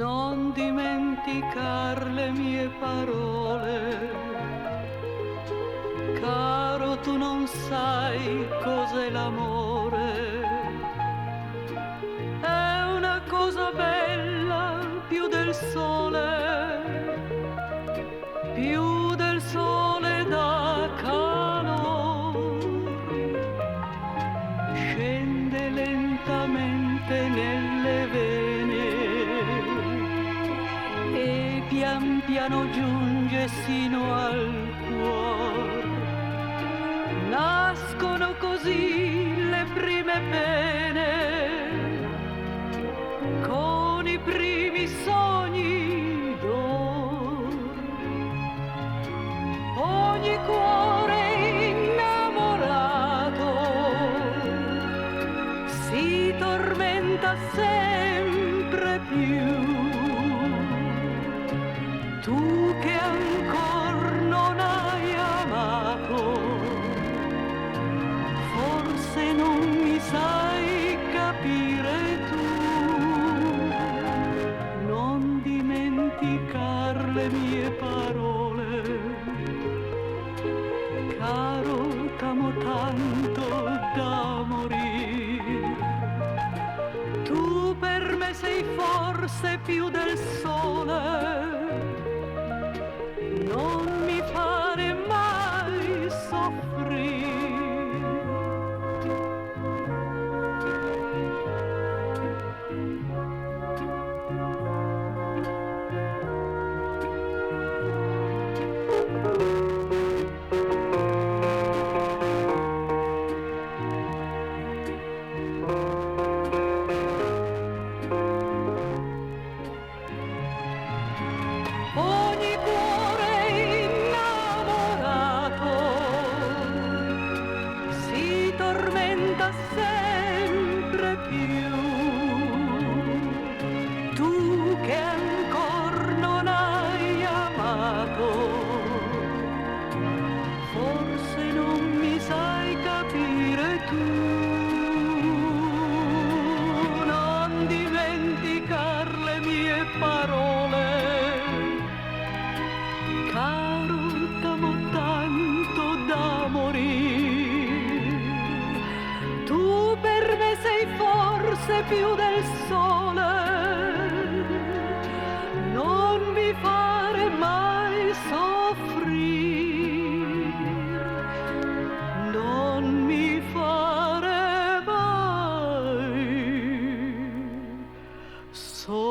Non dimenticar le mie parole, caro, tu non sai cos'è l'amore. È una cosa bella più del sole da calor. Scende lentamente nelle vene e pian piano giunge sino al cuore. Nascono così le prime pene, con i primi sogni d'or. Ogni cuore innamorato si tormenta sempre più. Tu che ancor non hai amato, forse non mi sai capire tu. Non dimenticar le mie parole, caro, t'amo tanto da morire. Tu per me sei forse più del sole, non mi fare mai soffrire. Ogni cuore innamorato si tormenta sempre più. Tu che ancor non hai amato, forse non mi sai capire tu. Non dimenticar le mie parole, caro, t'amo tanto da morire. Tu per me sei forse più del sole, non mi fare mai soffrire, non mi fare mai soffrire.